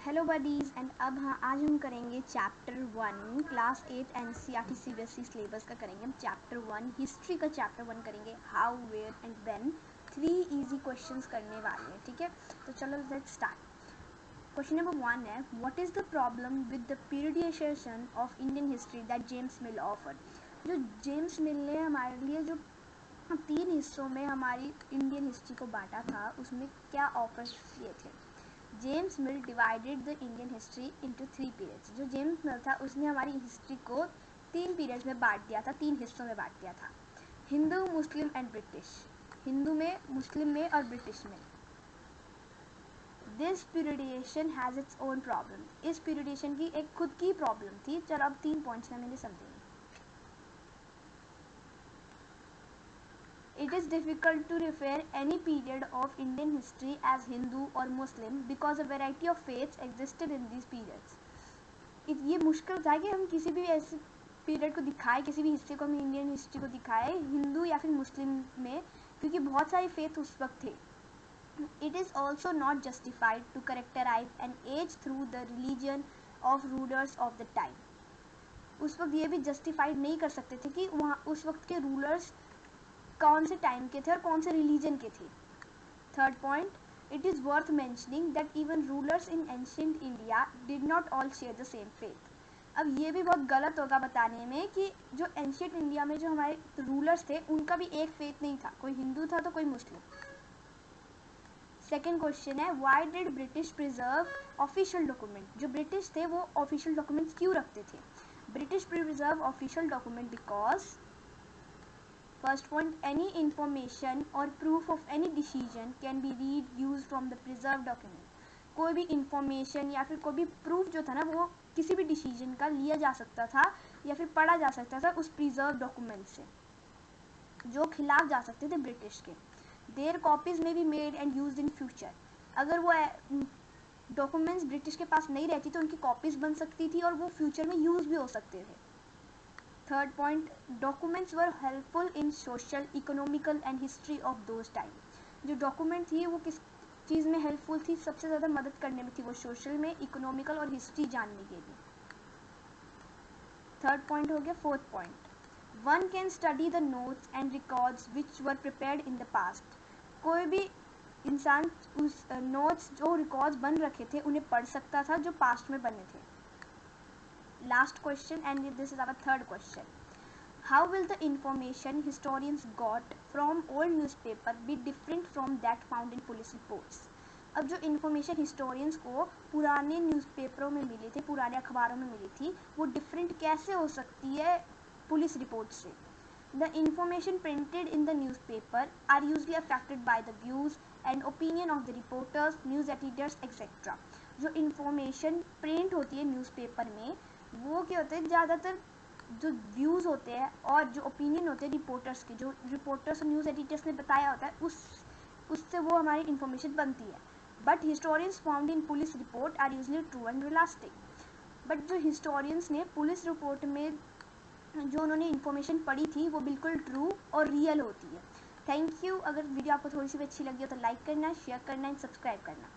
Hello buddies and अब हाँ आज हम करेंगे chapter 1 class 8 NCERT CBSE syllabus का करेंगे हम चैप्टर 1 हिस्ट्री का चैप्टर 1 करेंगे how where and when 3 easy questions करने वाले हैं। ठीक है, तो चलो लेट्स स्टार्ट। क्वेश्चन नंबर 1 है what is the problem with the periodisation of Indian history that James mill offered. जो जेम्स मिल ने हमारे लिए जो 3 हिस्सों में हमारी इंडियन हिस्ट्री को बांटा था उसमें क्या ऑफर्स किए थे। James mill divided the Indian history into 3 periods. जो जेम्स मिल था उसने हमारी हिस्ट्री को 3 पीरियड्स में बांट दिया था, 3 हिस्सों में बांट दिया था। Hindu, Muslim and British. Hindu में, मुस्लिम में और ब्रिटिश में। This periodisation has its own problem. इस पीरियडाइजेशन की एक खुद की प्रॉब्लम थी। चलो अब 3 पॉइंट्स में मैंने समझेंगे। It is difficult to refer any period of Indian history as Hindu or Muslim because a variety of faiths existed in these periods. ये मुश्किल था कि हम किसी भी ऐसे पीरियड को दिखाएं, किसी भी हिस्से को हम इंडियन हिस्ट्री को दिखाएं हिंदू या फिर मुस्लिम में, क्योंकि बहुत सारे फेथ उस वक्त थे। It is also not justified to characterize an age through the religion of rulers of the time. उस वक्त ये भी जस्टिफाइड नहीं कर सकते थे कि वहाँ उस वक्त के रूलर्स कौन से टाइम के थे और कौन से रिलीजन के थे। Third point, it is worth mentioning that even rulers in ancient India did not all share the same faith. अब ये भी बहुत गलत होगा बताने में कि जो एंशिएंट इंडिया में जो हमारे रूलर्स थे उनका भी एक फेथ नहीं था, कोई हिंदू था तो कोई मुस्लिम। सेकेंड क्वेश्चन है why did British preserve official document. जो ब्रिटिश थे वो ऑफिशियल डॉक्यूमेंट्स क्यों रखते थे। British preserve official document because First point, any information or proof of any decision can be used from the preserved document. कोई भी information या फिर कोई भी प्रूफ जो था ना वो किसी भी डिसीजन का लिया जा सकता था या फिर पढ़ा जा सकता था उस प्रिजर्व डॉक्यूमेंट से, जो खिलाफ जा सकते थे ब्रिटिश के। देयर कॉपीज में be made and used in future. अगर वो डॉक्यूमेंट्स ब्रिटिश के पास नहीं रहती तो उनकी कॉपीज बन सकती थी और वो फ्यूचर में यूज भी हो सकते थे। Third point, documents were helpful in social, economical and history of those time. जो डॉक्यूमेंट थी वो किस चीज़ में हेल्पफुल थी, सबसे ज़्यादा मदद करने में थी वो सोशल में, इकोनॉमिकल और हिस्ट्री जानने के लिए। थर्ड पॉइंट हो गया। Fourth point, one can study the notes and records which were prepared in the past. कोई भी इंसान उस नोट्स जो रिकॉर्ड्स बन रखे थे उन्हें पढ़ सकता था जो पास्ट में बने थे। Last question, and this is our third question. How will the information historians got from old newspaper be different from that found in police reports? अब जो इन्फॉर्मेशन हिस्टोरियंस को पुराने न्यूज़पेपरों में मिली थी, पुराने अखबारों में मिली थी, वो डिफरेंट कैसे हो सकती है पुलिस रिपोर्ट से। The information printed in the newspaper are usually affected by the views and opinion of the reporters, news editors, etc. जो इन्फॉर्मेशन प्रिंट होती है न्यूज़पेपर में वो क्या होता है, ज़्यादातर जो व्यूज़ होते हैं और जो ओपिनियन होते हैं रिपोर्टर्स के, जो रिपोर्टर्स और न्यूज़ एडिटर्स ने बताया होता है उससे वो हमारी इन्फॉर्मेशन बनती है। But historians found in police report are usually true and realistic. But जो हिस्टोरियंस ने पुलिस रिपोर्ट में जो उन्होंने इन्फॉर्मेशन पढ़ी थी वो बिल्कुल ट्रू और रियल होती है। Thank you. अगर वीडियो आपको थोड़ी सी भी अच्छी लगी हो तो लाइक करना, शेयर करना एंड सब्सक्राइब करना।